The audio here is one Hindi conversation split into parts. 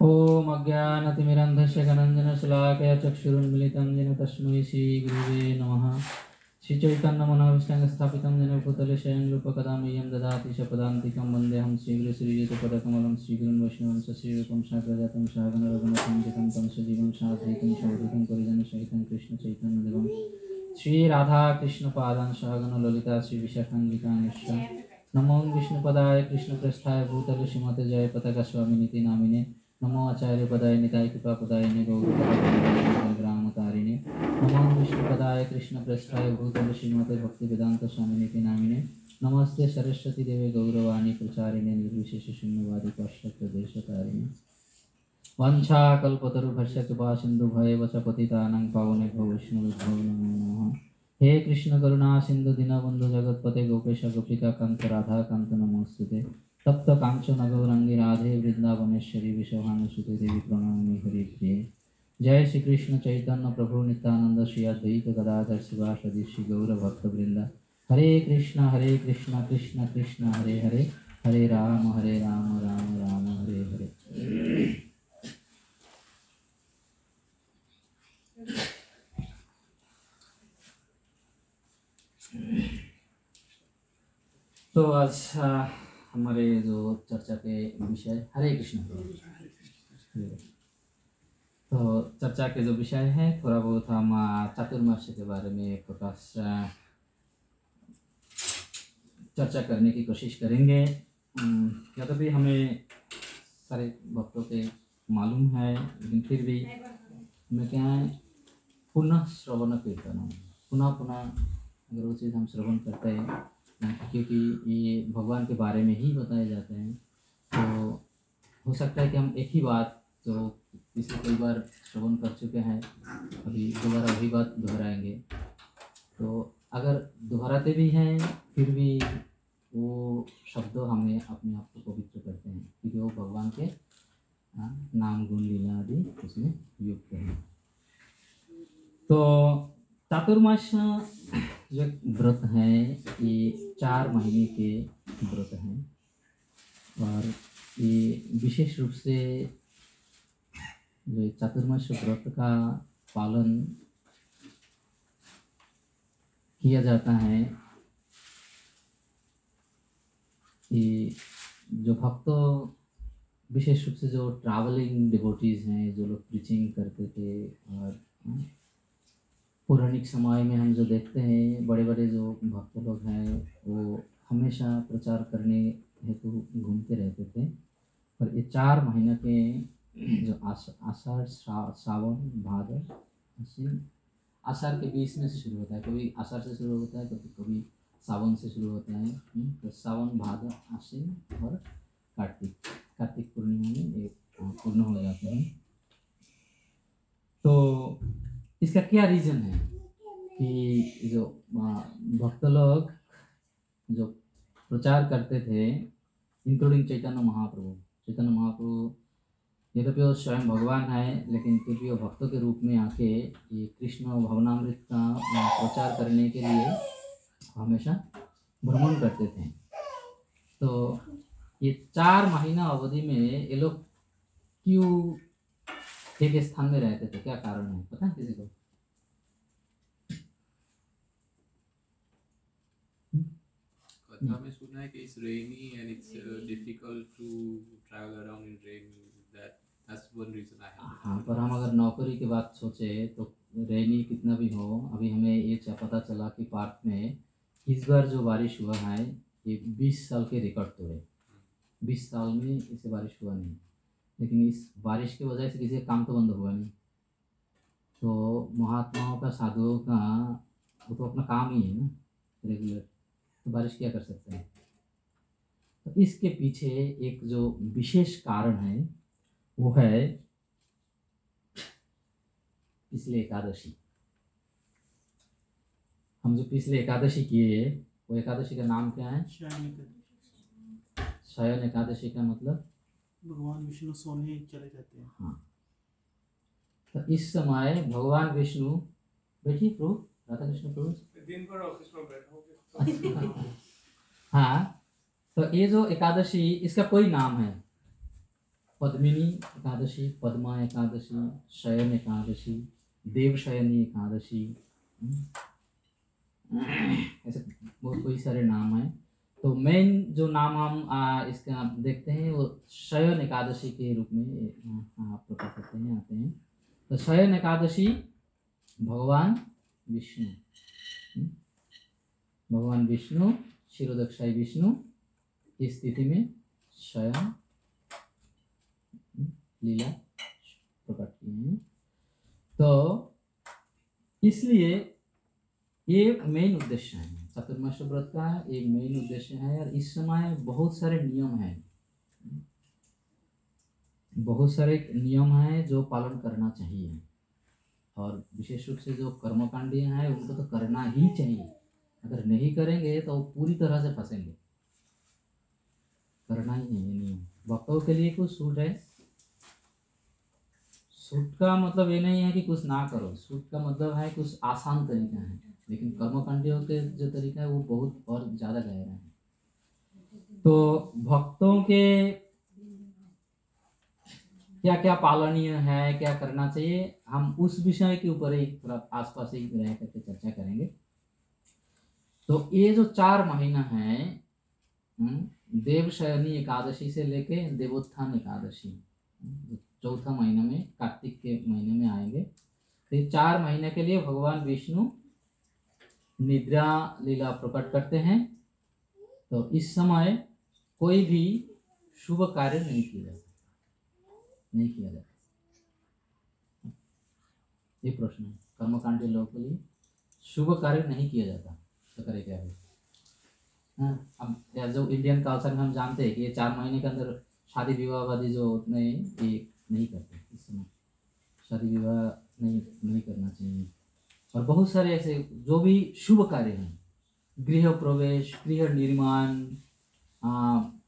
ओम अज्ञानतिमिरन्धस्य गणञ्जनशलाकया चक्षुरुन्मिलितं येन तस्मै श्रीगुरुवे नमः। श्रीचैतन्यमनोभीष्टं स्थापितं येन भूतले स्वयं रूपकदा मह्यं ददाति च पदान्तिकं वन्देऽहं श्रीगुरुश्रीयुतपदकमलं श्रीगुरुं वैष्णवं सश्रीरूपं साग्रजातं सहगणरघुनाथं तं सजीवं साद्वैतं सवधूतं परिजनसहितं कृष्णचैतन्यदेवं श्रीराधाकृष्णपादान् सहगण ललिता श्रीविशाखान्वितांश्च नमो विष्णुपदाय कृष्णप्रस्थाय भूतले श्रीमते जयपताका स्वामिनिति नामिने नमो आचार्य पदाय निताय कृपा पदाय गौरग्राम तारिणे नमो विष्णुपदाय कृष्णप्रस्थाय भूतले श्रीमते भक्ति वेदांत स्वामिनिति नामिने नमस्ते सरस्वती देवे गौरवाणी प्रचारिणे निर्विशेष शून्यवादी पाश्चात्य देशतारिणे वंशाकल्पतरुभ्यश्च कृपा सिन्धुभ्येव च पतितानां पावनेभ्यो वैष्णवेभ्यो नमो नमः। हे कृष्ण करुणा सिंधु दीनबंधु जगतपते गोपेश गोपिका कांत राधा कांत नमोस्तुते तप्त कांचन गौरंगी राधे वृंदावनेश्वरी विश्वभानुसुते देवी प्रणमामि हरिप्रिये। जय श्री कृष्ण चैतन्य प्रभु नित्यानंद श्री अद्वैत गदाधर शिवासदि श्री गौर भक्तवृंद। हरे कृष्ण कृष्ण कृष्ण हरे हरे हरे राम राम राम हरे हरे। तो आज हमारे जो चर्चा के विषय हरे कृष्ण। तो चर्चा के जो विषय है थोड़ा बहुत हम चातुर्मास्य के बारे में प्रकाश चर्चा करने की कोशिश करेंगे। यद्यपि हमें सारे भक्तों के मालूम है लेकिन फिर भी हमें क्या है पुनः श्रवण कीर्तन पुनः अगर वो चीज़ हम श्रवण करते हैं क्योंकि ये भगवान के बारे में ही बताए जाते हैं तो हो सकता है कि हम एक ही बात जो पिछले कई बार श्रवण कर चुके हैं अभी दोबारा वही बात दोहराएंगे। तो अगर दोहराते भी हैं फिर भी वो शब्द हमें अपने आप को पवित्र करते हैं क्योंकि वो भगवान के नाम गुण लीला आदि उसमें युक्त हैं। तो चातुर्मास्य जो व्रत है ये 4 महीने के व्रत हैं और ये विशेष रूप से जो चातुर्मास्य व्रत का पालन किया जाता है ये जो भक्तों विशेष रूप से जो ट्रैवलिंग डिवोटीज हैं जो लोग प्रीचिंग करते थे और पौराणिक समय में हम जो देखते हैं बड़े बड़े जो भक्त लोग हैं वो हमेशा प्रचार करने हेतु घूमते रहते थे। पर ये 4 महीने के जो आषाढ़ सावन भादर आश्विन आषाढ़ के 20 में से शुरू होता है कभी आषाढ़ से शुरू होता है कभी कभी सावन से शुरू होता है। तो सावन भादर आश्विन और कार्तिक पूर्णिमा में ये पूर्ण हो जाते हैं। तो इसका क्या रीज़न है कि जो भक्त लोग जो प्रचार करते थे इंक्लूडिंग चैतन्य महाप्रभु यद्यपि वो स्वयं भगवान है लेकिन फिर भी वो भक्तों के रूप में आके ये कृष्ण भवनामृत का प्रचार करने के लिए हमेशा भ्रमण करते थे। तो ये 4 महीना अवधि में ये लोग क्यों एक स्थान में रहते थे क्या कारण है पता है किसी को? कथा में सुना है कि it's rainy and it's difficult to travel around in rain. That's one reason I have. हाँ पर हम अगर नौकरी की बात सोचे तो रेनी कितना भी हो अभी हमें ये पता चला कि पार्क में इस बार जो बारिश हुआ है ये 20 साल के रिकॉर्ड तोड़े। 20 साल में इससे बारिश हुआ नहीं लेकिन इस बारिश की वजह से किसी का काम तो बंद हुआ नहीं। तो महात्माओं का साधुओं का वो तो अपना काम ही है ना रेगुलर तो बारिश क्या कर सकते हैं। तो इसके पीछे एक जो विशेष कारण है वो है पिछले एकादशी। हम जो पिछले एकादशी किए वो एकादशी का नाम क्या है? शयन एकादशी का मतलब भगवान विष्णु सोने चले जाते हैं। हाँ तो इस समय भगवान विष्णु बैठिए प्रभु राधा कृष्ण प्रभु दिन भर ऑफिस में बैठोगे। हाँ तो ये जो एकादशी इसका कोई नाम है पद्मिनी एकादशी, पद्मा एकादशी, शयन एकादशी, देवशयनी एकादशी, ऐसे बहुत कोई सारे नाम हैं। तो मेन जो नाम हम इसका देखते हैं वो शयन एकादशी के रूप में प्रकट होते हैं, आते हैं। तो शयन एकादशी भगवान विष्णु, भगवान विष्णु क्षीरोदक्षाई विष्णु इस स्थिति में शयन लीला प्रकट किए हैं। तो इसलिए ये मेन उद्देश्य है चातुर्मास्य व्रत का, एक मेन उद्देश्य है। और इस समय बहुत सारे नियम हैं, बहुत सारे नियम हैं जो पालन करना चाहिए। और विशेष रूप से जो कर्मकांडी हैं उनको तो करना ही चाहिए। अगर नहीं करेंगे तो पूरी तरह से फंसेंगे। करना ही नहीं नियम। भक्तों के लिए कुछ छूट है। छूट का मतलब ये नहीं है कि कुछ ना करो, छूट का मतलब है कुछ आसान तरीका है। लेकिन कर्मकांडियों के जो तरीका है वो बहुत और ज़्यादा गहरा है। तो भक्तों के क्या क्या पालनीय है, क्या करना चाहिए, हम उस विषय के ऊपर ही थोड़ा आसपास ही रह करके चर्चा करेंगे। तो ये जो 4 महीना है, देवशयनी एकादशी से लेके देवोत्थान एकादशी, चौथा महीना में कार्तिक के महीने में आएंगे। तो ये 4 महीने के लिए भगवान विष्णु निद्रा लीला प्रकट करते हैं। तो इस समय कोई भी शुभ कार्य नहीं किया जाता, नहीं किया जाता। ये प्रश्न है कर्मकांडी लोगों के लिए, शुभ कार्य नहीं किया जाता तो करे क्या है? अब जो इंडियन कल्चर में हम जानते हैं कि ये 4 महीने के अंदर शादी विवाह आदि जो उतने ये नहीं करते। इस समय शादी विवाह नहीं करना चाहिए। और बहुत सारे ऐसे जो भी शुभ कार्य हैं, गृह प्रवेश, गृह निर्माण,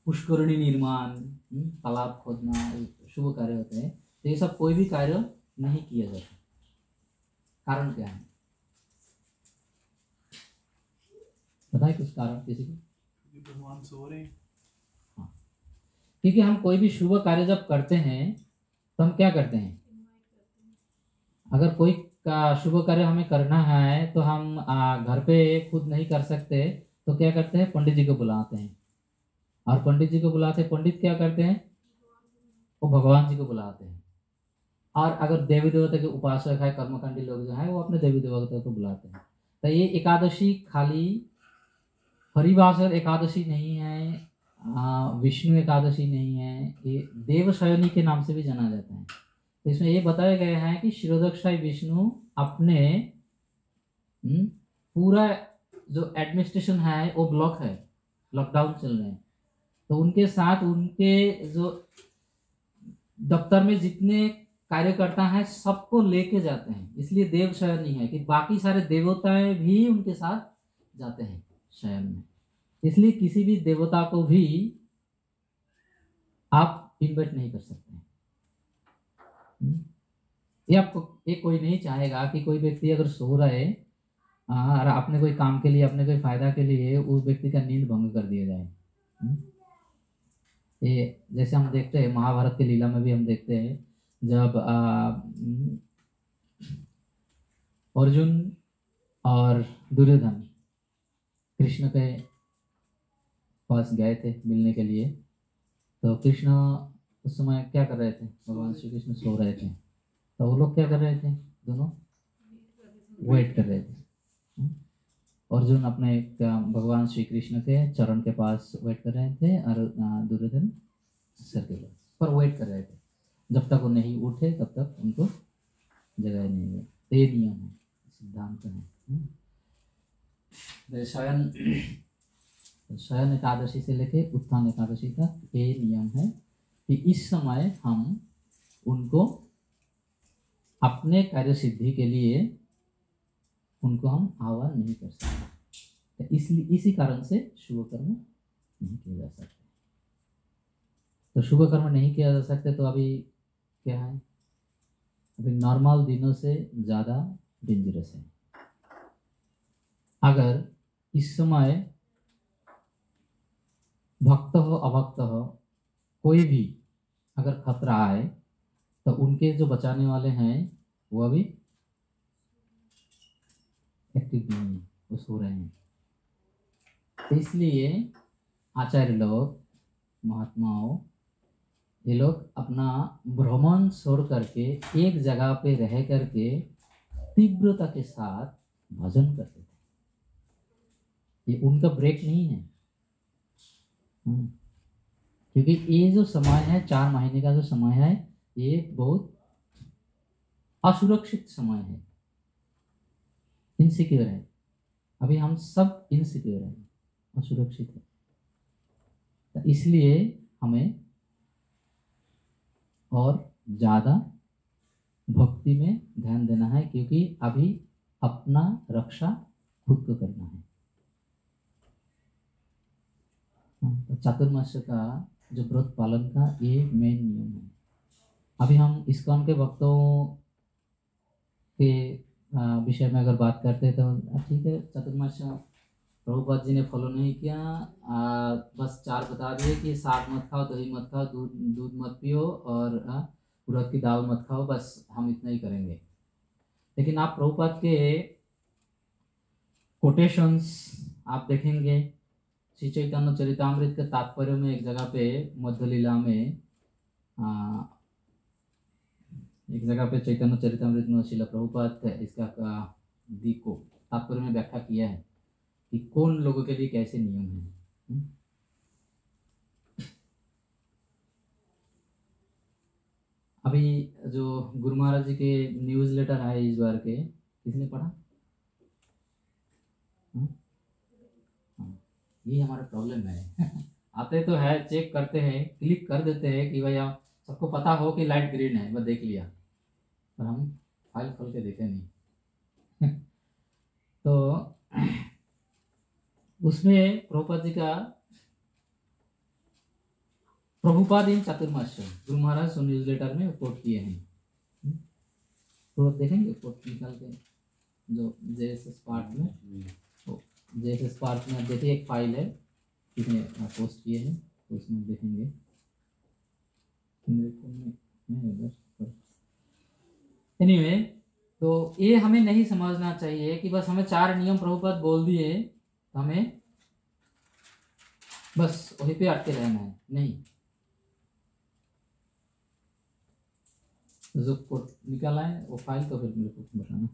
पुष्करणी निर्माण, तालाब खोदना, शुभ कार्य होते हैं। तो ये सब कोई भी कार्य नहीं किया जाता। कारण क्या है? पता है कुछ कारण किसी को? भगवान सो रहे हैं। हाँ, क्योंकि हम कोई भी शुभ कार्य जब करते हैं तो हम क्या करते हैं? अगर कोई का शुभ कार्य हमें करना है तो हम घर पे खुद नहीं कर सकते, तो क्या करते हैं? पंडित जी को बुलाते हैं। और पंडित जी को बुलाते हैं, पंडित क्या करते हैं? वो भगवान जी को बुलाते हैं। और अगर देवी देवता के उपासक है, कर्मकांडी लोग जो है वो अपने देवी देवता को बुलाते हैं। तो ये एकादशी खाली हरिवासर एकादशी नहीं है, विष्णु एकादशी नहीं है, ये देवशयनी के नाम से भी जाना जाता है। तो इसमें ये बताया गया है कि क्षीरोदक्षाई विष्णु अपने पूरा जो एडमिनिस्ट्रेशन है वो ब्लॉक है, लॉकडाउन चल रहे हैं। तो उनके साथ उनके जो दफ्तर में जितने कार्यकर्ता हैं सबको लेके जाते हैं। इसलिए देव शयनी है कि बाकी सारे देवताएं भी उनके साथ जाते हैं शयन में। इसलिए किसी भी देवता को भी आप इन्वाइट नहीं कर सकते हैं। ये आपको कोई नहीं चाहेगा कि कोई व्यक्ति अगर सो रहा है और अपने कोई काम के लिए, अपने कोई फायदा के लिए उस व्यक्ति का नींद भंग कर दिया जाए। ये जैसे हम देखते हैं महाभारत की लीला में भी हम देखते हैं, जब अर्जुन और दुर्योधन कृष्ण के पास गए थे मिलने के लिए, तो कृष्ण उस समय क्या कर रहे थे? भगवान श्री कृष्ण सो रहे थे। तो वो लोग क्या कर रहे थे? दोनों वेट कर रहे थे। अर्जुन अपने भगवान श्री कृष्ण के चरण के पास वेट कर रहे थे और दुर्योधन सर के पर वेट कर रहे थे। जब तक वो नहीं उठे तब तक उनको जगह नहीं हुई। तो ये नियम है, सिद्धांत है। शयन एकादशी से लेके उत्थान एकादशी तक ये नियम है कि इस समय हम उनको अपने कार्य सिद्धि के लिए उनको हम आह्वान नहीं कर सकते। तो इसलिए इसी कारण से शुभ कर्म नहीं किए जा सकते। तो शुभ कर्म नहीं किया जा सकते तो अभी क्या है? अभी नॉर्मल दिनों से ज़्यादा डेंजरस है। अगर इस समय भक्त हो अभक्त हो कोई भी अगर खतरा आए तो उनके जो बचाने वाले हैं वो अभी एक्टिव नहीं है, वो सो रहे हैं। तो इसलिए आचार्य लोग, महात्माओं, ये लोग अपना भ्रमण छोड़ करके एक जगह पे रह करके तीव्रता के साथ भजन करते थे। ये उनका ब्रेक नहीं है। क्योंकि ये जो समय है, 4 महीने का जो समय है, ये बहुत असुरक्षित समय है, इनसिक्योर है। अभी हम सब इनसिक्योर हैं, असुरक्षित है। तो इसलिए हमें और ज़्यादा भक्ति में ध्यान देना है, क्योंकि अभी अपना रक्षा खुद को करना है। तो चातुर्मास का जो व्रत पालन का ये मेन नियम है। अभी हम इस्कॉन के भक्तों के विषय में अगर बात करते हैं तो ठीक है, चातुर्मास प्रभुपाद जी ने फॉलो नहीं किया, बस 4 बता दिए कि साग मत खाओ, दही मत खाओ, दूध मत पियो और उड़द की दाल मत खाओ, बस हम इतना ही करेंगे। लेकिन आप प्रभुपाद के कोटेशंस आप देखेंगे, श्री चैतन्य चरितामृत के तात्पर्य में एक जगह पे मध्य लीला में एक जगह पे चैतन्य चरितामृत में श्रील प्रभुपाद इसका दिक को तात्पर्य में व्याख्या किया है कि कौन लोगों के लिए कैसे नियम है। अभी जो गुरु महाराज जी के न्यूज़ लेटर आए इस बार के, किसने पढ़ा? ये हमारा प्रॉब्लम है। आते तो है, चेक करते हैं, क्लिक कर देते हैं कि भाई आप सबको पता हो कि लाइट ग्रीन है, बस देख लिया, पर हम फाइल खोल के देखे नहीं। तो उसमें प्रभुपाद जी का प्रभुपाद इन चातुर्मास गुरु महाराज न्यूज़ लेटर में कोट किए हैं। तो देखेंगे कोट निकाल के, जो जेएसएस पार्ट में, जेएसएस पार्ट में देखिए एक फाइल है, किसने पोस्ट किए हैं, तो उसमें देखेंगे। एनीवे, तो ये हमें नहीं समझना चाहिए कि बस हमें 4 नियम प्रभुपाद बोल दिए, हमें बस वहीं पे अटके रहना है, नहीं। जो कोड निकाला है वो फाइल तो फिर मेरे को बताना।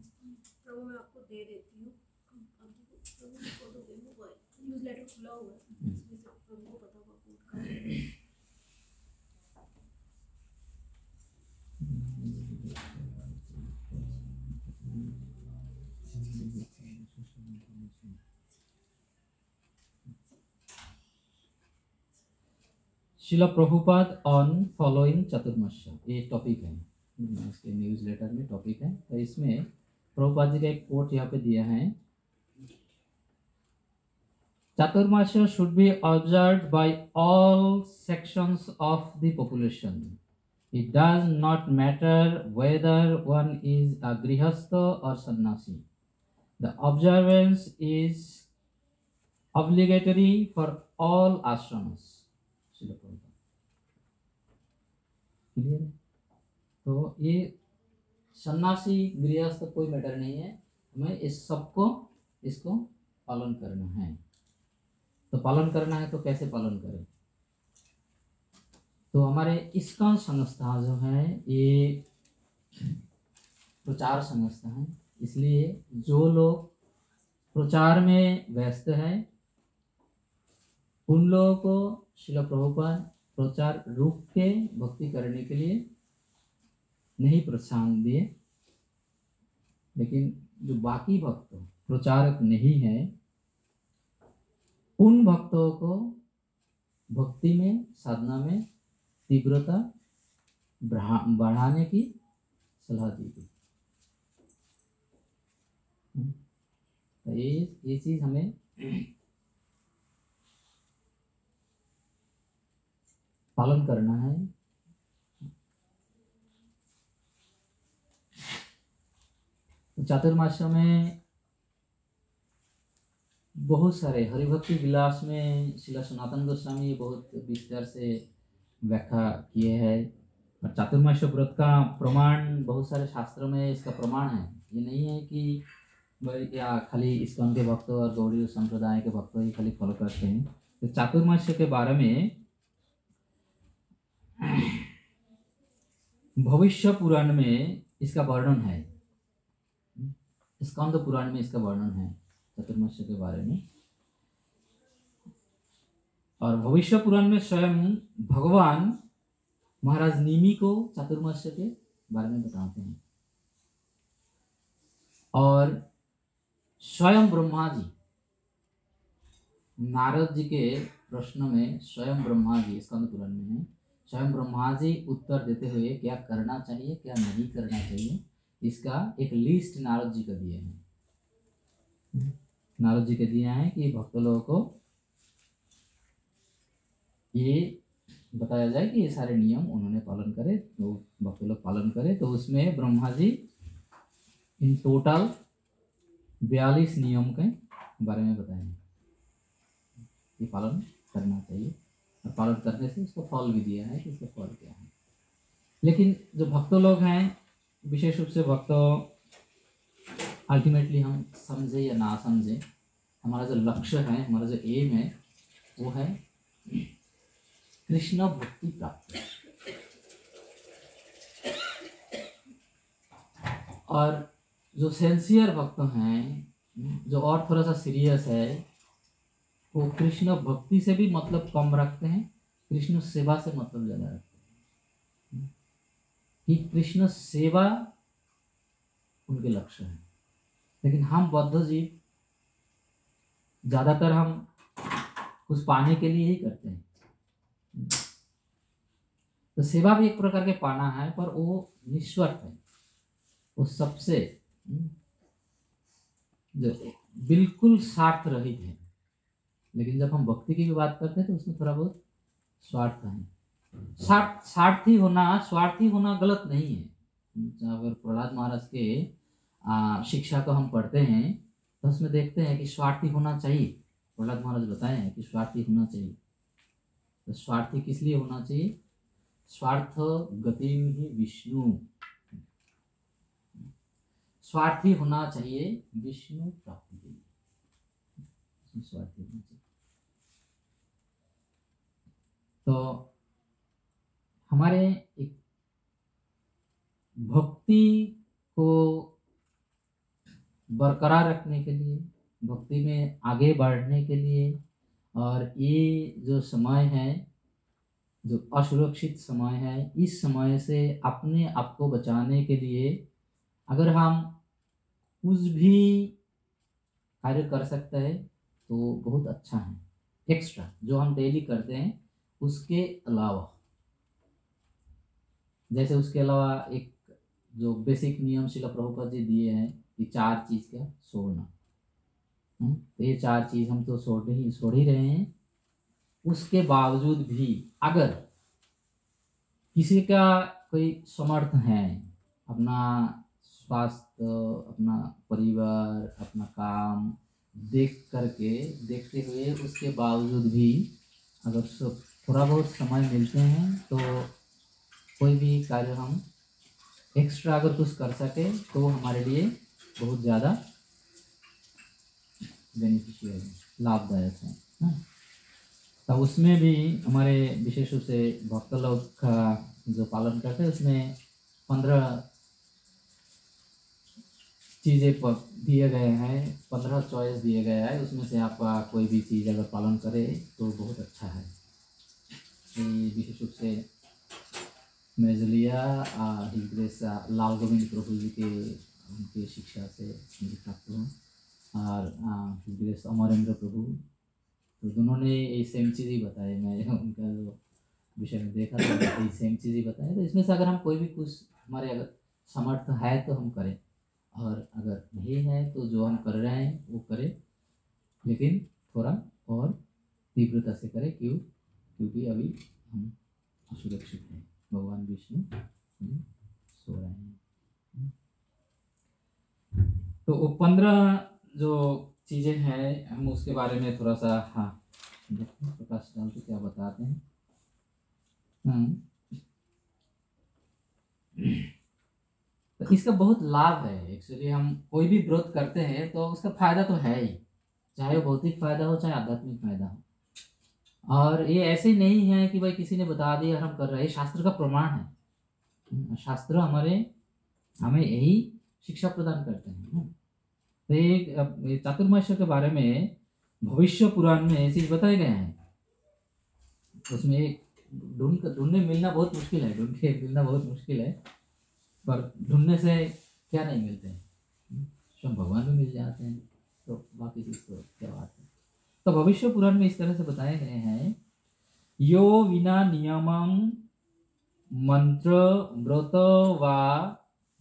प्रभु मैं आपको दे देती हूँ, प्रभु की फोटो दे दो, न्यूज़लेटर खुला हुआ है, इसमें से प्रभु को पता होगा कोड का। शिला प्रभुपाद ऑन फॉलोइंग चातुर्मास, ये टॉपिक है इसके न्यूज़ लेटर में, टॉपिक है। तो इसमें प्रभुपाद जी का एक कोट यहाँ पे दिया है, Chaturmas should be observed by all sections of the population. It does not matter whether one is a grihastha और sanyasi. The observance is obligatory for all ashrams। Clear है? तो ये सन्यासी गृहस्थ कोई मैटर नहीं है, हमें इस सबको इसको पालन करना है। तो पालन करना है तो कैसे पालन करें? तो हमारे इस्कॉन संस्था जो है ये प्रचार संस्था है, इसलिए जो लोग प्रचार में व्यस्त हैं उन लोगों को श्रील प्रभुपाद प्रचार रुक के भक्ति करने के लिए नहीं प्रोत्साहन दिए। लेकिन जो बाकी भक्त प्रचारक नहीं है, उन भक्तों को भक्ति में, साधना में तीव्रता बढ़ाने की सलाह दी गई। तो ये चीज हमें पालन करना है। तो चातुर्मास में बहुत सारे हरिभक्ति विलास में श्रील सनातन गोस्वामी बहुत विस्तार से व्याख्या किए हैं। और चातुर्मास व्रत का प्रमाण बहुत सारे शास्त्रों में इसका प्रमाण है। ये नहीं है कि भाई या खाली इस्कॉन के भक्त और गौड़ी संप्रदाय के भक्त ही खाली फॉलो करते हैं। तो चातुर्मास के बारे में भविष्य पुराण में इसका वर्णन है, स्कंद पुराण में इसका वर्णन है चातुर्मास के बारे में। और भविष्य पुराण में स्वयं भगवान महाराज निमि को चातुर्मास के बारे में बताते हैं। और स्वयं ब्रह्मा जी, नारद जी के प्रश्न में स्वयं ब्रह्मा जी, स्कंद पुराण में है, स्वयं ब्रह्मा जी उत्तर देते हुए क्या करना चाहिए क्या नहीं करना चाहिए इसका एक लिस्ट नारद जी को दिए हैं। नारद जी के दिया है कि भक्त लोगों को ये बताया जाए कि ये सारे नियम उन्होंने पालन करे, तो भक्त लोग पालन करे। तो उसमें ब्रह्मा जी इन टोटल 42 नियम के बारे में बताएंगे, ये पालन करना चाहिए और पालन करने से उसको फल भी दिया है कि इसका फल क्या है। लेकिन जो भक्त लोग हैं, विशेष रूप से भक्त, अल्टीमेटली हम समझे या ना समझे, हमारा जो लक्ष्य है, हमारा जो एम है वो है कृष्ण भक्ति प्राप्ति। और जो सिंसियर भक्त हैं, जो और थोड़ा सा सीरियस है, वो कृष्ण भक्ति से भी मतलब कम रखते हैं, कृष्ण सेवा से मतलब ज़्यादा रखते हैं कि कृष्ण सेवा उनके लक्ष्य है। लेकिन हम बद्ध जीव ज़्यादातर हम कुछ पाने के लिए ही करते हैं। तो सेवा भी एक प्रकार के पाना है, पर वो निस्वार्थ है, वो सबसे जो बिल्कुल स्वार्थ रहित है। लेकिन जब हम भक्ति की भी बात करते हैं तो उसमें थोड़ा बहुत स्वार्थ है। स्वार्थी होना गलत नहीं है। अगर प्रहलाद महाराज के शिक्षा को हम पढ़ते हैं तो उसमें देखते हैं कि स्वार्थी होना चाहिए। प्रहलाद महाराज बताए हैं कि स्वार्थी होना चाहिए। तो स्वार्थी किस लिए होना चाहिए? स्वार्थ गतिम ही विष्णु, स्वार्थी होना चाहिए विष्णु प्राप्ति के लिए, स्वार्थी होना चाहिए। तो हमारे एक भक्ति को बरकरार रखने के लिए, भक्ति में आगे बढ़ने के लिए, और ये जो समय है, जो असुरक्षित समय है, इस समय से अपने आप को बचाने के लिए अगर हम कुछ भी कार्य कर सकते हैं तो बहुत अच्छा है। एक्स्ट्रा जो हम डेली करते हैं उसके अलावा, जैसे उसके अलावा एक जो बेसिक नियम श्रील प्रभुपाद जी दिए हैं कि 4 चीज़ का छोड़ना, तो ये 4 चीज़ हम तो छोड़ ही रहे हैं। उसके बावजूद भी अगर किसी का कोई समर्थ है, अपना स्वास्थ्य, अपना परिवार, अपना काम देखते हुए उसके बावजूद भी अगर थोड़ा बहुत समय मिलते हैं तो कोई भी कार्य हम एक्स्ट्रा अगर कुछ कर सके तो हमारे लिए बहुत ज़्यादा बेनिफिशियल है, लाभदायक है। तो उसमें भी हमारे विशेष रूप से भक्त लोग का जो पालन करते हैं उसमें 15 चीज़ें दिए गए हैं, 15 चॉइस दिए गए हैं। उसमें से आपका कोई भी चीज़ अगर पालन करे तो बहुत अच्छा है। विशेष रूप से मैं जो लिया हिग्रेस लाल गोविंद प्रभु जी के उनके शिक्षा से मुझे प्राप्त हुआ, और हिग्रेस अमरेंद्र प्रभु, तो दोनों ने ये सेम चीज़ ही बताए। मैं उनका जो विषय में देखा तो ये सेम चीज़ ही बताए। तो इसमें से अगर हम कोई भी कुछ हमारे अगर समर्थ है तो हम करें, और अगर नहीं है तो जो हम कर रहे हैं वो करें, लेकिन थोड़ा और तीव्रता से करें। क्योंकि अभी हम असुरक्षित हैं, भगवान विष्णु सो रहे हैं। तो वो 15 जो चीज़ें हैं हम उसके बारे में थोड़ा सा प्रकाश डाल के क्या बताते हैं। तो इसका बहुत लाभ है। एक्चुअली हम कोई भी व्रत करते हैं तो उसका फायदा तो है ही, चाहे वो भौतिक फायदा हो चाहे आध्यात्मिक फायदा हो। और ये ऐसे नहीं है कि भाई किसी ने बता दिया और हम कर रहे हैं, शास्त्र का प्रमाण है। शास्त्र हमें यही शिक्षा प्रदान करते हैं। तो एक चातुर्मास्य के बारे में भविष्य पुराण में ये चीज बताए गए हैं। उसमें ढूंढने मिलना बहुत मुश्किल है, पर ढूंढने से क्या नहीं मिलते हैं, स्वयं भगवान भी मिल जाते हैं, तो बाकी चीज तो क्या बात है। तो भविष्य पुराण में इस तरह से बताए गए हैं, यो विना नियमं मंत्र व्रत वा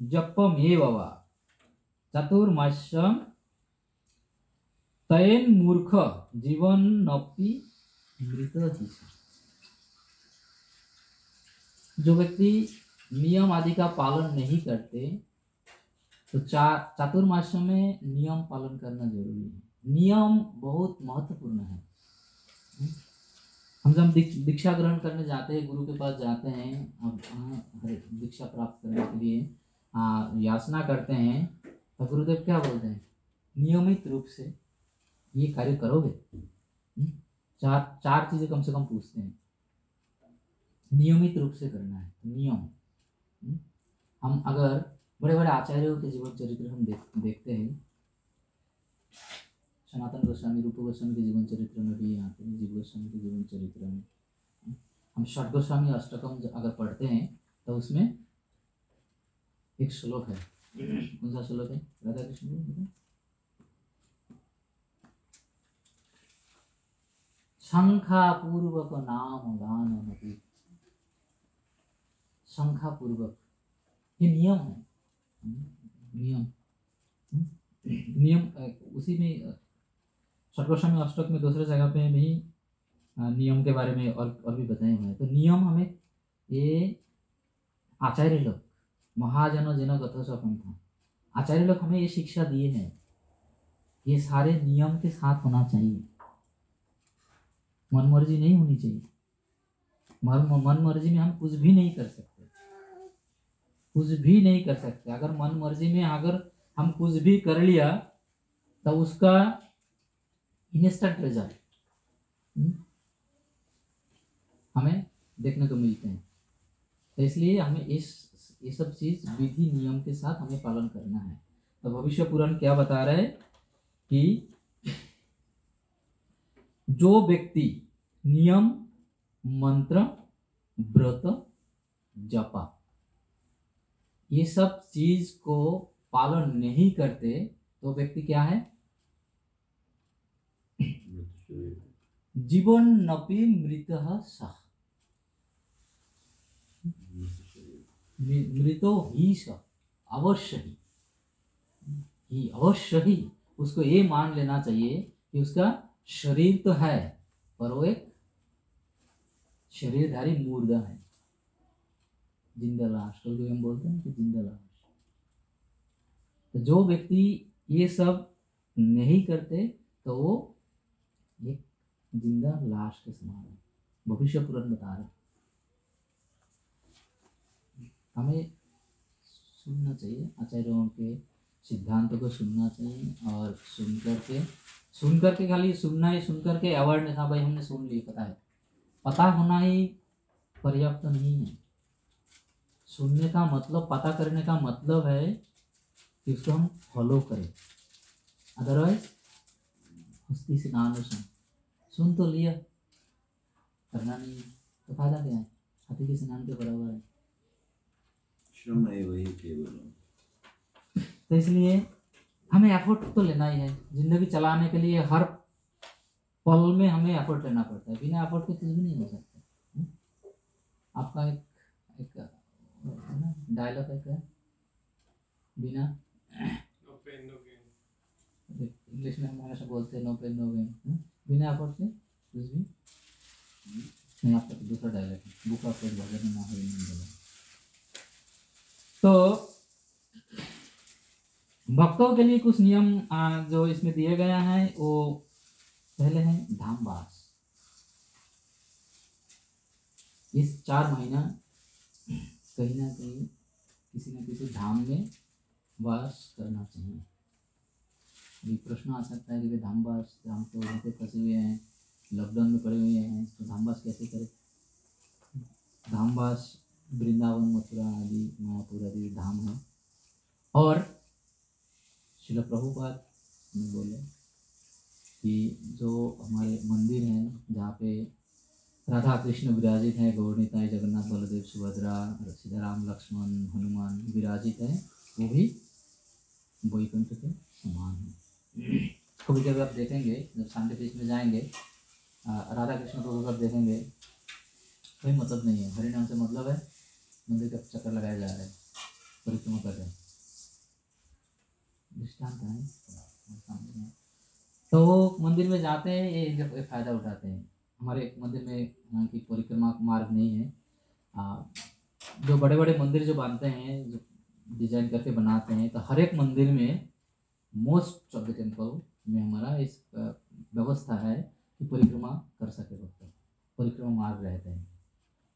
जपमेव वा चातुर्मास्यम तयन मूर्ख जीवन नपि मृत ही। जो व्यक्ति नियम आदि का पालन नहीं करते, तो चातुर्मास्य में नियम पालन करना जरूरी है। नियम बहुत महत्वपूर्ण है। हम जब दीक्षा ग्रहण करने जाते हैं, गुरु के पास जाते हैं, अब दीक्षा प्राप्त करने के लिए याचना करते हैं, तो गुरुदेव क्या बोलते हैं, नियमित रूप से ये कार्य करोगे। चार चीजें कम से कम पूछते हैं, नियमित रूप से करना है। नियम हम अगर बड़े बड़े आचार्यों के जीवन चरित्र हम देखते हैं, सनातन गोस्वामी, रूप गोस्वामी के जीवन चरित्र में भी आते हैं, जीव गोस्वामी के जीवन चरित्र में। हम षट गोस्वामी अष्टकम अगर पढ़ते हैं तो उसमें एक श्लोक है, कौन सा श्लोक है, राधा कृष्ण शंखा पूर्वक नाम गान, शंखा पूर्वक, ये नियम है। नियम उसी में षट गोस्वामी अष्टक में दूसरे जगह पे भी नियम के बारे में और भी बताए हुए हैं। तो नियम हमें ये आचार्य लोग, महाजन जन गत पंथा, आचार्य लोग हमें ये शिक्षा दिए हैं, ये सारे नियम के साथ होना चाहिए, मन मर्जी नहीं होनी चाहिए। मन मर्जी में हम कुछ भी नहीं कर सकते, कुछ भी नहीं कर सकते। अगर मन मर्जी में अगर हम कुछ भी कर लिया तो उसका इंस्टेंट रिजल्ट हमें देखने को मिलते हैं। तो इसलिए हमें ये सब चीज विधि नियम के साथ हमें पालन करना है। तो भविष्य पुराण क्या बता रहे हैं कि जो व्यक्ति नियम मंत्र व्रत जपा ये सब चीज को पालन नहीं करते, तो व्यक्ति क्या है, जीवन नपि मृतः सः, मृतो ही स, अवश्य ही उसको ये मान लेना चाहिए कि उसका शरीर तो है पर वो एक शरीरधारी मुर्दा है, जिंदा लाश, कभी हम बोलते हैं कि जिंदा लाश। तो जो व्यक्ति ये सब नहीं करते तो वो एक जिंदा लाश के समान है। भविष्य पुराण बता रहे, हमें सुनना चाहिए, आचार्यों के सिद्धांतों को सुनना चाहिए, और सुन करके खाली सुनना ही, सुन करके अवेयरनेस, हाँ भाई हमने सुन लिया, पता होना ही पर्याप्त नहीं है। सुनने का मतलब, पता करने का मतलब है कि उसको हम फॉलो करें। अदरवाइज हस्ती से नाम सुन तो लिया, करना नहीं है तो फायदा क्या है, हाथी के स्नान के बराबर है। श्रम है वही केवल। तो इसलिए हमें एफर्ट तो लेना ही है, जिंदगी चलाने के लिए हर पल में हमें एफर्ट लेना पड़ता है, बिना एफर्ट के कुछ भी नहीं हो सकता। आपका एक डायलॉग है क्या, बिना No pain, no gain. English में हम हमेशा बोलते हैं नो पेन नो गेन, बिना एफर्ट से कुछ भी नहीं। आपका तो दूसरा डायलॉग है, बुक ऑफ भजन में ना हो नहीं बोला। तो भक्तों के लिए कुछ नियम जो इसमें दिए गया है, वो पहले है धामवास। इस 4 महीना कहीं ना कहीं किसी न किसी धाम में वास करना चाहिए। अभी प्रश्न आ सकता है कि धामवास, हम तो वहाँ पे फंसे हुए हैं, लॉकडाउन में पड़े हुए हैं, तो धामवास कैसे करें? धामवास वृंदावन, मथुरा आदि, मायापुर आदि धाम है। और श्रील प्रभुपाद ने बोले कि जो हमारे मंदिर हैं जहाँ पे राधा कृष्ण विराजित हैं, गौरनिताई, जगन्नाथ, बलदेव, सुभद्रा, सीताराम, लक्ष्मण, हनुमान विराजित हैं, वो भी वैकुंठ के समान हैं। कभी कभी आप देखेंगे जब शांति पीठ में जाएंगे, राधा कृष्ण को अगर देखेंगे कोई मतलब नहीं है, हरि नाम से मतलब है, मंदिर का चक्कर लगाया जा रहा है, परिक्रमा कर रहे हैं, दृष्टांत है सामने। तो वो मंदिर में जाते हैं, ये जब फायदा उठाते हैं। हमारे मंदिर में यहाँ की परिक्रमा मार्ग नहीं है। जो बड़े बड़े मंदिर जो बांधते हैं, जो डिजाइन करके बनाते हैं, तो हर एक मंदिर में मोस्ट ऑफ द टेम्पल में हमारा इस व्यवस्था है कि परिक्रमा कर सके भक्त, परिक्रमा मार्ग रहते हैं।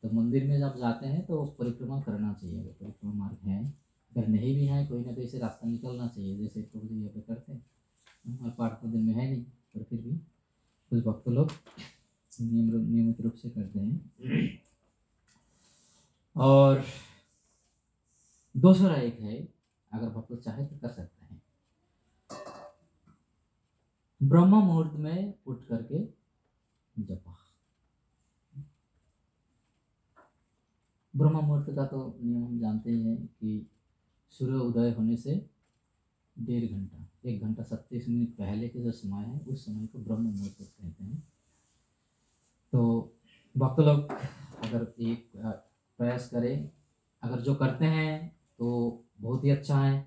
तो मंदिर में जब जाते हैं तो परिक्रमा करना चाहिए, अगर परिक्रमा मार्ग है, अगर नहीं भी है कोई ना कोई से रास्ता निकलना चाहिए, जैसे प्रभु जी यहाँ पे करते हैं। हमारे पाठ मंदिर में है नहीं, पर फिर भी कुछ भक्त लोग नियमित रूप से करते हैं। और दूसरा एक है, अगर भक्त चाहे तो कर सकते हैं, ब्रह्म मुहूर्त में उठ करके जपा। ब्रह्म मुहूर्त का तो नियम हम जानते ही हैं कि सूर्य उदय होने से 1.5 घंटा, 1 घंटा 37 मिनट पहले के जो समय है, उस समय को ब्रह्म मुहूर्त कहते हैं। तो भक्त लोग अगर एक प्रयास करें, अगर जो करते हैं तो बहुत ही अच्छा है,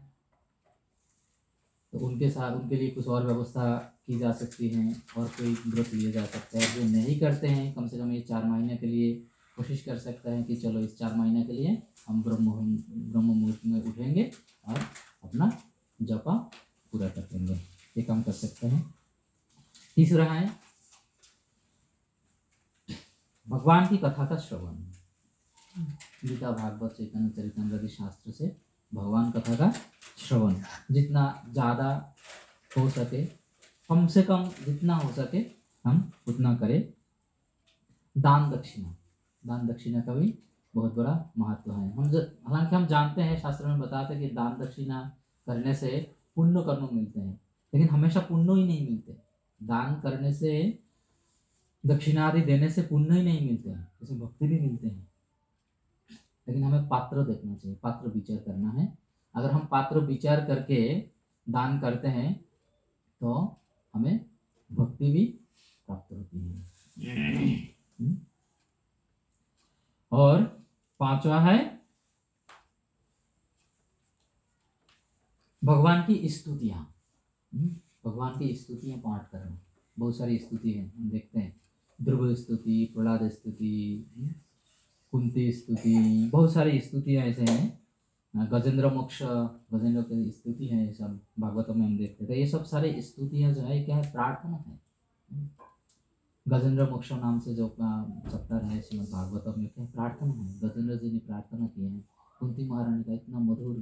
तो उनके साथ उनके लिए कुछ और व्यवस्था की जा सकती है और कोई व्रत लिए जा सकता है। जो नहीं करते हैं, कम से कम ये 4 महीने के लिए कोशिश कर सकता है कि चलो इस 4 महीने के लिए हम ब्रह्म मुहूर्त में उठेंगे और अपना जपा पूरा कर देंगे, ये काम कर सकते हैं। तीसरा है भगवान की कथा का श्रवण। गीता, भागवत, चैतन्य चरितामृत शास्त्र से भगवान कथा का श्रवण जितना ज़्यादा हो सके, कम से कम जितना हो सके हम उतना करें। दान दक्षिणा का भी बहुत बड़ा महत्व है। हालांकि हम जानते हैं, शास्त्र में बताते हैं कि दान दक्षिणा करने से पुण्य कर्म मिलते हैं, लेकिन हमेशा पुण्य ही नहीं मिलते। दान करने से, दक्षिणा आदि देने से पुण्य ही नहीं मिलते हैं, इसमें भक्ति भी मिलते हैं। लेकिन हमें पात्र देखना चाहिए, पात्र विचार करना है। अगर हम पात्र विचार करके दान करते हैं तो हमें भक्ति भी प्राप्त होती है। और 5वां है भगवान की स्तुतियाँ। भगवान की स्तुतियाँ पाठ करना। बहुत सारी स्तुति हैं, हम देखते हैं, ध्रुव स्तुति, प्रहलाद स्तुति, कुंती स्तुति, बहुत सारी स्तुतियाँ ऐसे हैं। गजेंद्र मोक्ष, गजेंद्र की स्तुति है, ये सब भागवतम में हम देखते थे। ये सब सारे स्तुतियाँ जो है क्या है, प्रार्थना है। गजेंद्र मोक्ष नाम से जो चैप्टर है श्रीमद् भागवतम में, क्या प्रार्थना है। गजेंद्र जी ने प्रार्थना की है, कुंती महारानी का इतना मधुर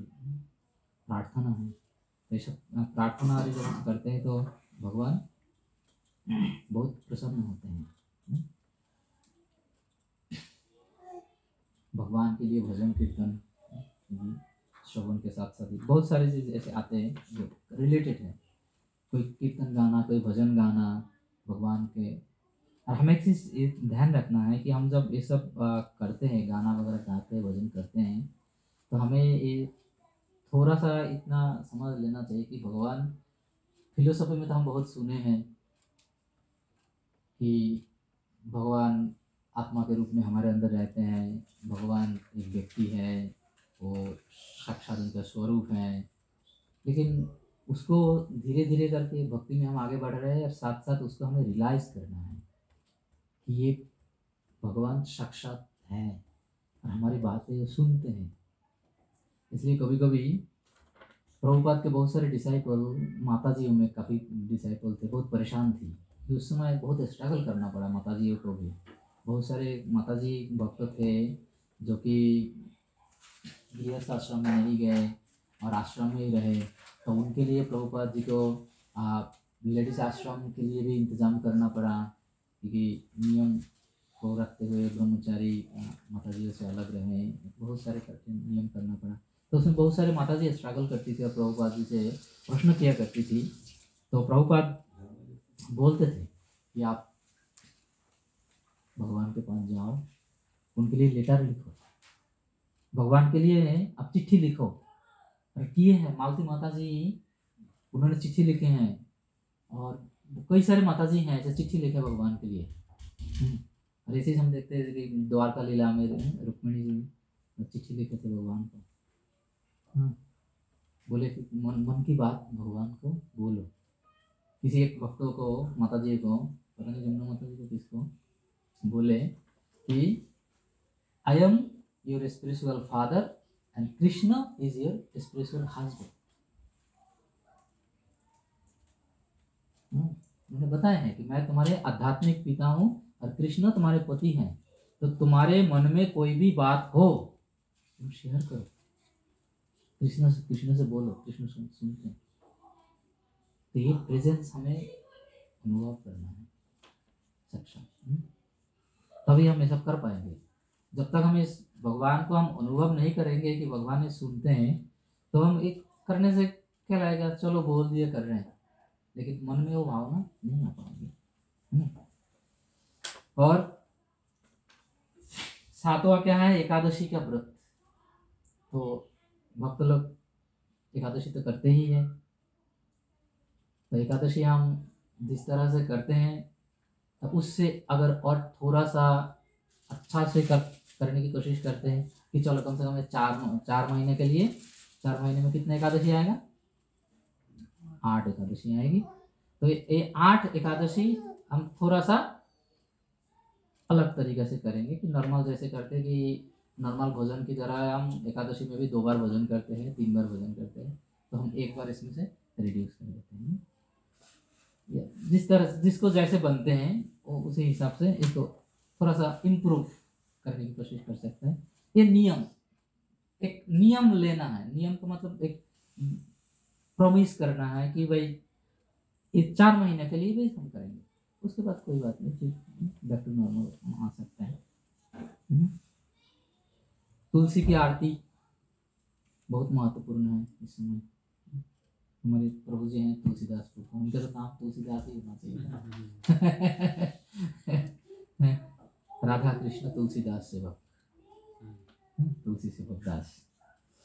प्रार्थना है। तो ये सब प्रार्थना आदि जब हम करते हैं तो भगवान बहुत प्रसन्न होते हैं। भगवान के लिए भजन कीर्तन श्रवण के साथ साथ बहुत सारी चीज़ ऐसे आते हैं जो रिलेटेड है। कोई कीर्तन गाना, कोई भजन गाना भगवान के। और हमें एक चीज़ ध्यान रखना है कि हम जब ये सब करते हैं, गाना वगैरह गाते हैं, भजन करते हैं, तो हमें ये थोड़ा सा इतना समझ लेना चाहिए कि भगवान, फिलोसफी में तो हम बहुत सुने हैं कि भगवान आत्मा के रूप में हमारे अंदर रहते हैं, भगवान एक व्यक्ति है, वो साक्षात उनका स्वरूप है। लेकिन उसको धीरे धीरे करके भक्ति में हम आगे बढ़ रहे हैं, और साथ साथ उसको हमें रियलाइज़ करना है कि ये भगवान साक्षात है और हमारी बातें सुनते हैं। इसलिए कभी कभी प्रभुपाद के बहुत सारे डिसाइपल, माताजियों में काफ़ी डिसाइपल थे, बहुत परेशान थी। उस समय बहुत स्ट्रगल करना पड़ा माताजियों को भी, बहुत सारे माताजी भक्त थे जो कि गृहस्थ आश्रम में नहीं गए और आश्रम में ही रहे, तो उनके लिए प्रभुपाद जी को लेडीज आश्रम के लिए भी इंतज़ाम करना पड़ा, क्योंकि नियम को रखते हुए ब्रह्मचारी माताजियों से अलग रहे, बहुत सारे नियम करना पड़ा। तो उसमें बहुत सारे माताजी स्ट्रगल करती थी और प्रभुपाद जी से प्रश्न किया करती थी। तो प्रभुपाद बोलते थे कि आप भगवान के पास जाओ, उनके लिए लेटर लिखो, भगवान के लिए आप चिट्ठी लिखो। और किए हैं मालती माता जी, उन्होंने चिट्ठी लिखे हैं, और कई सारे माता जी हैं ऐसे चिट्ठी लिखे भगवान के लिए। और ऐसे ही हम देखते हैं कि द्वारका लीला में रुक्मिणी जी चिट्ठी लिखे थे भगवान को। बोले कि मन की बात भगवान को बोलो। किसी एक भक्तों को, माता जी को, पता नहीं जमुना माता जी को किसको, बोले कि I am your spiritual father and Krishna is your spiritual husband. उन्होंने बताया है कि मैं तुम्हारे आध्यात्मिक पिता हूँ और कृष्ण तुम्हारे पति हैं, तो तुम्हारे मन में कोई भी बात हो तुम शेयर करो, कृष्ण से बोलो, कृष्ण सुनते हैं। तो ये प्रेजेंस हमें अनुभव करना है सक्षम, तभी हम ये सब कर पाएंगे। जब तक हम इस भगवान को हम अनुभव नहीं करेंगे कि भगवान ने सुनते हैं, तो हम एक करने से क्या लगेगा, चलो बोल दिए कर रहे हैं, लेकिन मन में वो भावना नहीं आ पाएगी। और सातवां क्या है, एकादशी का व्रत। तो भक्त लोग एकादशी तो करते ही है, तो एकादशी हम जिस तरह से करते हैं, तो उससे अगर और थोड़ा सा अच्छा से करने की कोशिश करते हैं कि चलो कम से कम 4 महीने के लिए, 4 महीने में कितने एकादशी आएगा, 8 एकादशी आएगी। तो ये 8 एकादशी हम थोड़ा सा अलग तरीके से करेंगे कि नॉर्मल जैसे करते कि नॉर्मल भोजन की तरह हम एकादशी में भी 2 बार भोजन करते हैं, 3 बार भोजन करते हैं, तो हम 1 बार इसमें से रिड्यूस कर देते हैं। जिस तरह जिसको जैसे बनते हैं वो उसी हिसाब से इसको थोड़ा सा इम्प्रूव करने की कोशिश कर सकते हैं। ये नियम, एक नियम लेना है। नियम का मतलब एक प्रॉमिस करना है कि भाई ये 4 महीने के लिए भी हम करेंगे, उसके बाद कोई बात नहीं, फिर बैक टू नॉर्मल आ सकता है। तुलसी की आरती बहुत महत्वपूर्ण है इस समय। हमारे प्रभु जी हैं तुलसीदास प्रभु, उनका तो नाम तुलसीदास ही होना चाहिए। राधा कृष्ण तुलसीदास सेवक, तुलसी सेवक दास,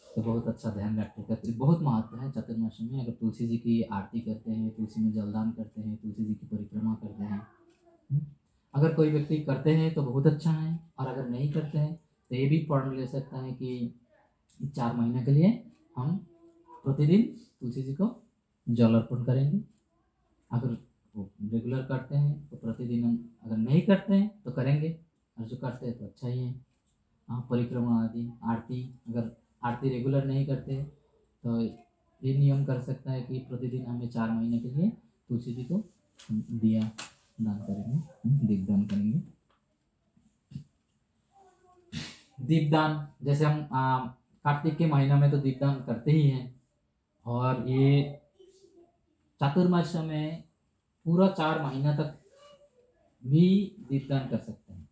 तो बहुत अच्छा ध्यान रखते हैं। बहुत महत्व है चातुर्मास में। अगर तुलसी जी की आरती करते हैं, तुलसी में जलदान करते हैं, तुलसी जी की परिक्रमा करते हैं, अगर कोई व्यक्ति करते हैं तो बहुत अच्छा है, और अगर नहीं करते हैं तो ये भी प्रण ले सकता है कि 4 महीने के लिए हम प्रतिदिन तुलसी जी को जल अर्पण करेंगे। अगर वो रेगुलर करते हैं तो प्रतिदिन हम, अगर नहीं करते हैं तो करेंगे, और जो करते हैं तो अच्छा ही है। परिक्रमा आदि आरती, अगर आरती रेगुलर नहीं करते तो ये नियम कर सकता है कि प्रतिदिन हमें 4 महीने के लिए तुलसी जी को दिया दान करेंगे, दीपदान करेंगे। दीपदान जैसे हम कार्तिक के महीना में तो दीपदान करते ही हैं, और ये चातुर्मास में पूरा 4 महीना तक भी दीपदान कर सकते हैं।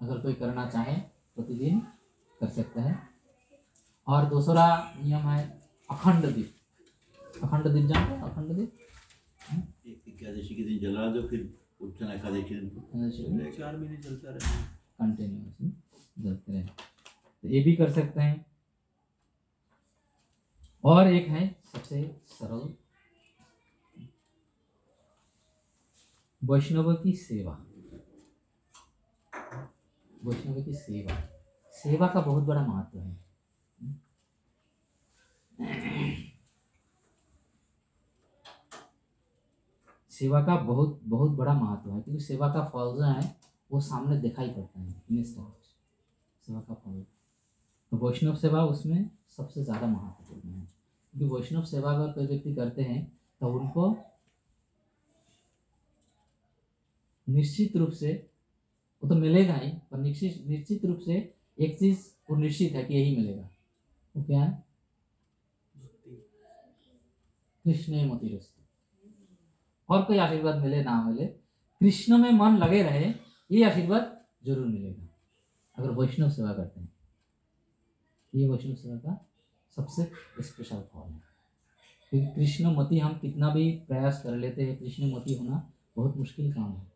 अगर कोई करना चाहे प्रतिदिन कर सकता है। और दूसरा नियम है अखंड दीप। अखंड दीप जानते हैं? अखंड दीप एकादशी के दिन जला दो, फिर उत्तरायण एकादशी दिन 4 महीने चलता रहेगा, कंटिन्यूअसली जलते रहे, तो ये भी कर सकते हैं। और एक है सबसे सरल, वैष्णव की सेवा। वैष्णव की सेवा, सेवा का बहुत बड़ा महत्व है। सेवा का बहुत बहुत बड़ा महत्व है, क्योंकि सेवा का फल जो है वो सामने दिखाई पड़ता है इंस्टेंट, सेवा का फल। तो वैष्णव सेवा उसमें सबसे ज़्यादा महत्वपूर्ण है, क्योंकि वैष्णव सेवा अगर कोई व्यक्ति करते हैं तो उनको निश्चित रूप से वो तो मिलेगा ही, पर निश्चित निश्चित रूप से एक चीज वो निश्चित है कि यही मिलेगा। वो क्या है? कृष्ण मतिरस्तु। और कोई आशीर्वाद मिले ना मिले, कृष्ण में मन लगे रहे, ये आशीर्वाद जरूर मिलेगा अगर वैष्णव सेवा करते हैं। ये वैष्णव सेवा का सबसे स्पेशल फॉल है। क्योंकि कृष्णमती हम कितना भी प्रयास कर लेते हैं, कृष्णमती होना बहुत मुश्किल काम है,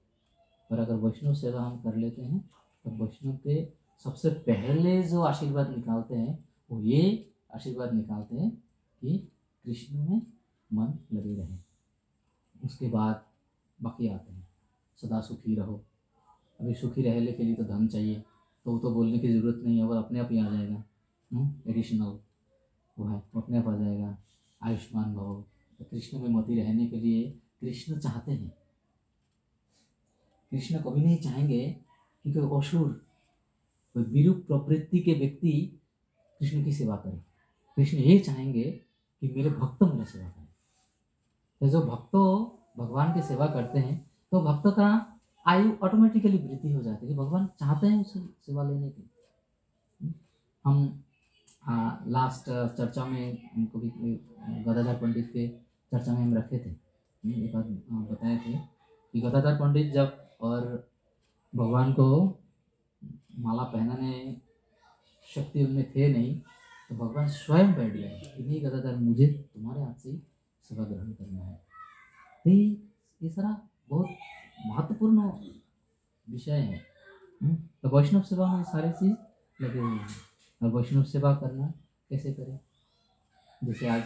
पर अगर वैष्णव सेवा हम कर लेते हैं तो वैष्णव के सबसे पहले जो आशीर्वाद निकालते हैं वो ये आशीर्वाद निकालते हैं कि कृष्ण में मन लगे रहे। उसके बाद बाकी आते हैं, सदा सुखी रहो। अभी सुखी रहने के लिए तो धन चाहिए, तो वो तो बोलने की ज़रूरत नहीं है, वो अपने आप ही आ जाएगा। एडिशनल वो है, वो अपने आप आ जाएगा। आयुष्मान भव। तो कृष्ण में मति रहने के लिए कृष्ण चाहते हैं। कृष्ण कभी नहीं चाहेंगे कि कोई असुर, कोई विरूप प्रवृत्ति के व्यक्ति कृष्ण की सेवा करे। कृष्ण ये चाहेंगे कि मेरे भक्त मेरी सेवा करें। तो जो भक्तों भगवान की सेवा करते हैं तो भक्त का आयु ऑटोमेटिकली वृद्धि हो जाती है कि भगवान चाहते हैं उससे सेवा लेने की। हम लास्ट चर्चा में हमको भी गदाधर पंडित के चर्चा में हम रखे थे, एक बात बताए थे कि गदाधर पंडित जब और भगवान को माला पहनाने शक्ति उनमें थे नहीं, तो भगवान स्वयं बैठ गए कि नहीं गदाधर, मुझे तुम्हारे हाथ से सेवा ग्रहण करना है। तो ये सारा बहुत महत्वपूर्ण विषय है। तो वैष्णव सेवा में सारी चीज़ लगे हुए हैं। और वैष्णव सेवा करना कैसे करें? जैसे आज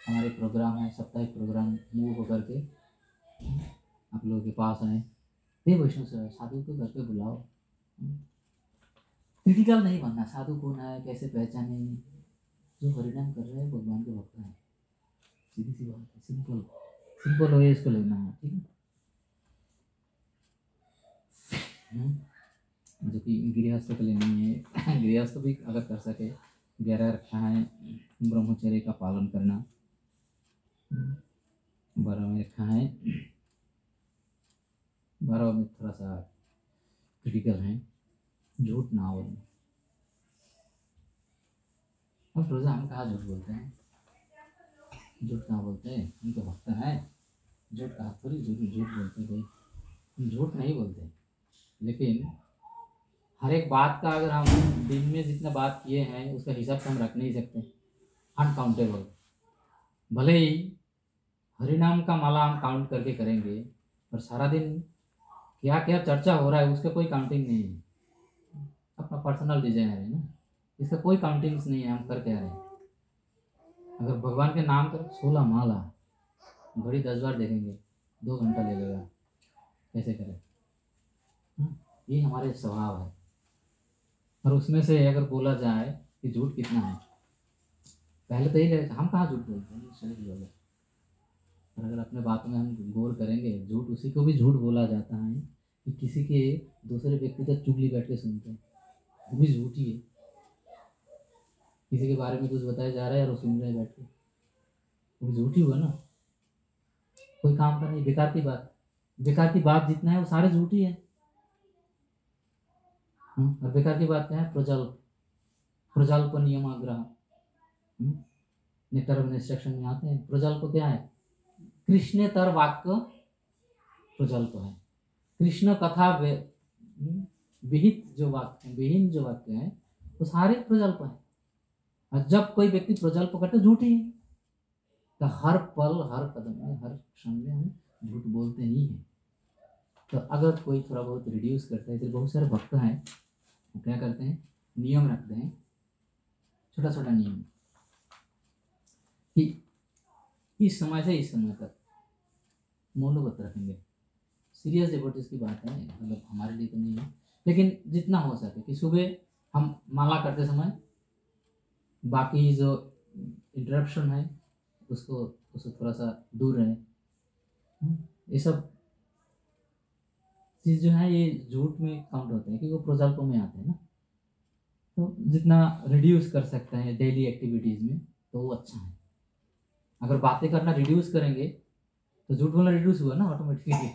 हमारे प्रोग्राम है, साप्ताहिक प्रोग्राम मूव होकर के आप लोगों के पास आए, ये वैष्णव सेवा। साधु को घर पे बुलाओ। क्रिटिकल नहीं बनना, साधु कौन है, कैसे पहचाने, जो हरिनाम कर रहे हैं भगवान के भक्त हैं। सीधी सी बात है, सिंपल सिंपल हो इसको लेना है, ठीक है। जो कि गृहस्थ के लिए नहीं है। गृहस्थ भी अगर कर सके, 11 रखा है ब्रह्मचर्य का पालन करना, 12 में रखा है, 12 में थोड़ा सा क्रिटिकल है, झूठ ना बोलना। अब रोजा हम कहाँ झूठ बोलते हैं? झूठ कहाँ बोलते हैं? हम तो भक्त हैं, झूठ कहाँ थोड़ी झूठ बोलते भाई, हम झूठ नहीं बोलते। लेकिन हर एक बात का अगर हम दिन में जितना बात किए हैं उसका हिसाब तो हम रख नहीं सकते, अनकाउंटेबल। भले ही हरिनाम का माला हम काउंट करके करेंगे, पर सारा दिन क्या क्या चर्चा हो रहा है उसका कोई काउंटिंग नहीं है। अपना पर्सनल डिजाइन है ना, इसका कोई काउंटिंग्स नहीं है, हम कर क्या रहे हैं। अगर भगवान के नाम का 16 माला घड़ी 10 बार देखेंगे, 2 घंटा ले लेगा, कैसे करें? ये हमारे स्वभाव है। और उसमें से अगर बोला जाए कि झूठ कितना है, पहले तो यही लगेगा हम कहाँ झूठ बोलते हैं, शरीर बोले। और अगर अपने बातों में हम गौर करेंगे, झूठ उसी को भी झूठ बोला जाता है कि किसी के दूसरे व्यक्ति तक चुगली बैठ के सुनते हैं, वो भी झूठ ही है। किसी के बारे में कुछ बताया जा रहा है और वो सुन रहे हैं बैठ के, वो झूठ ही हुआ ना। कोई काम का नहीं, बेकार की बात, बेकार की बात जितना है वो सारे झूठ ही है। और बेकार की बात क्या है? प्रजल्प नियमाग्रह, नेक्टर ऑफ इंस्ट्रक्शन में आते हैं। प्रजल्प क्या है? कृष्णेतर वाक्य प्रजल्प है। कृष्ण कथा विहित जो वाक्य, विहीन जो वाक्य है वो सारे प्रजल्प है। और जब कोई व्यक्ति प्रजल्प करते झूठ ही है, तो हर पल, हर कदम में, हर क्षण में हम झूठ बोलते ही हैं। तो अगर कोई थोड़ा बहुत रिड्यूस करता है, तो बहुत सारे भक्त हैं वो क्या करते हैं, नियम रखते हैं, छोटा छोटा नियम कि इस समय से इस समय तक मौन व्रत रखेंगे। सीरियस डिवोटीज की बात है, मतलब हमारे लिए तो नहीं है, लेकिन जितना हो सके कि सुबह हम माला करते समय बाकी जो इंटरप्शन है उसको थोड़ा सा दूर रहे। ये सब चीज़ जो है ये झूठ में काउंट होते हैं, क्योंकि वो प्रोजल्पों में आते हैं ना। तो जितना रिड्यूस कर सकते हैं डेली एक्टिविटीज़ में तो वो अच्छा है। अगर बातें करना रिड्यूस करेंगे तो झूठ बोलना रिड्यूस हुआ ना ऑटोमेटिकली।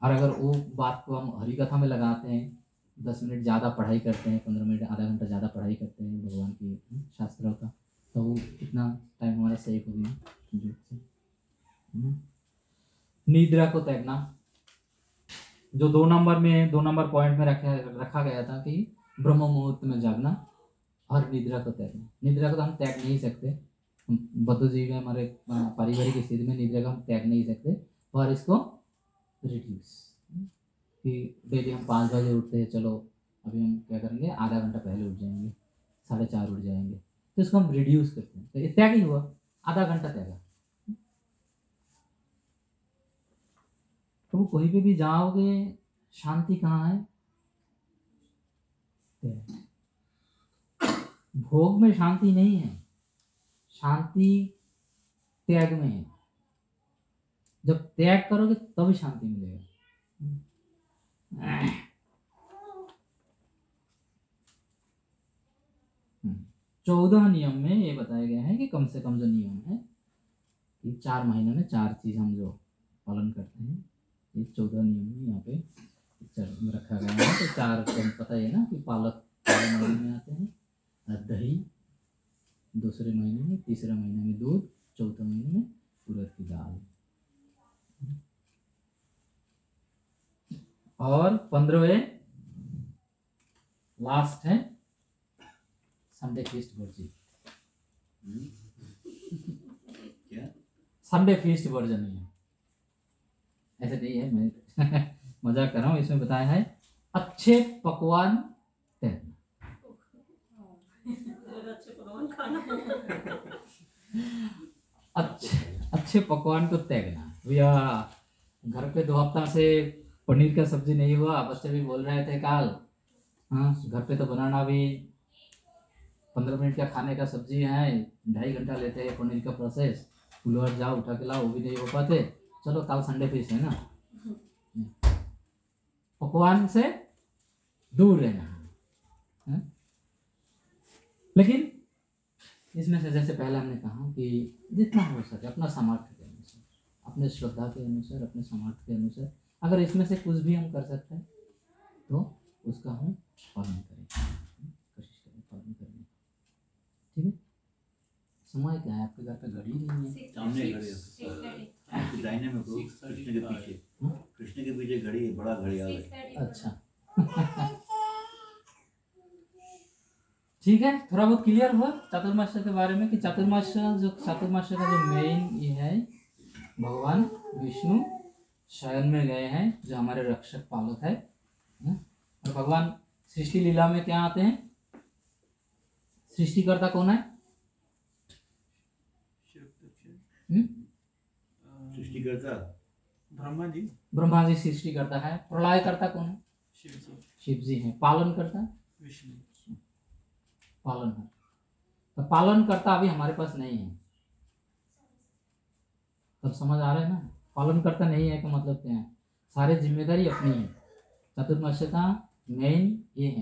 और अगर वो बात को हम हरि कथा में लगाते हैं, 10 मिनट ज़्यादा पढ़ाई करते हैं, 15 मिनट आधा घंटा ज़्यादा पढ़ाई करते हैं भगवान की शास्त्रों का, तो वो कितना टाइम हमारा सेव हो गया झूठ से। निद्रा को त्यागना, जो 2 नंबर पॉइंट में रखा गया था कि ब्रह्म मुहूर्त में जागना और निद्रा को त्यागना। निद्रा को तो हम त्याग नहीं सकते, बद्धजीवी में हमारे पारिवारिक स्थिति में निद्रा को हम त्याग नहीं सकते, और इसको रिड्यूस कि डेली हम 5 बजे उठते हैं, चलो अभी हम क्या करेंगे, आधा घंटा पहले उठ जाएंगे, 4:30 उठ जाएंगे, तो इसको हम रिड्यूस करते हैं, तो ये त्याग ही हुआ, आधा घंटा त्यागा। तो कोई पे भी जाओगे, शांति कहाँ है? भोग में शांति नहीं है, शांति त्याग में है। जब त्याग करोगे तभी शांति मिलेगा। 14 नियम में ये बताया गया है कि कम से कम जो नियम है कि 4 महीने में 4 चीज हम जो पालन करते हैं, ये 14 नियम में यहाँ पे रखा गया है। तो 4 पता है ना कि पालक पहले महीने में आते हैं, दही दूसरे महीने में, तीसरे महीने में दूध, चौथे महीने में उड़द की दाल, और 15वें लास्ट है संडे फीस्ट वर्जिन। क्या संडे फीस्ट वर्जन है, ऐसे नहीं है, मैं मजाक कर रहा हूँ। इसमें बताया है अच्छे पकवान त्यागना। अच्छे पकवान को त्यागना। भैया घर पे 2 हफ्ता से पनीर का सब्जी नहीं हुआ, बच्चे भी बोल रहे थे काल, हाँ घर पे तो बनाना भी 15 मिनट का खाने का सब्जी है, 2.5 घंटा लेते हैं पनीर का प्रोसेस, फुलवर जाओ उठा के लाओ, वो भी नहीं हो पाते, चलो कल संडे फीस्ट है ना। पकवान से दूर रहना है। लेकिन इसमें से जैसे पहले हमने कहा कि जितना हो सके अपना सामर्थ्य के अनुसार, अपने श्रद्धा के अनुसार, अपने सामर्थ्य के अनुसार, अगर इसमें से कुछ भी हम कर सकते हैं तो उसका हम पालन करें, कोशिश करें पालन करने। ठीक है, समय क्या है आपके घर पे? घड़ी नहीं है, सामने घड़ी है, आपके दाहिने में कृष्ण के पीछे, कृष्ण के पीछे घड़ी है, बड़ा घड़ियाल है। अच्छा ठीक है, थोड़ा बहुत क्लियर हुआ चातुर्मास्य के बारे में कि चातुर्मास्य का जो मेन ये है, भगवान विष्णु शयन में गए हैं, जो हमारे रक्षक पालक है। और भगवान सृष्टि लीला में क्या आते हैं? सृष्टिकर्ता कौन है? सृष्टिकर्ता ब्रह्मा जी सृष्टिकर्ता है। प्रलयकर्ता कौन है? शिव जी है। पालन करता विष्णु। पालन है, तो पालन करता अभी हमारे पास नहीं है। तब समझ आ रहा है ना, पालन करता नहीं है का मतलब क्या है? सारी जिम्मेदारी अपनी है। चतुर्मास्य का मेन ये है।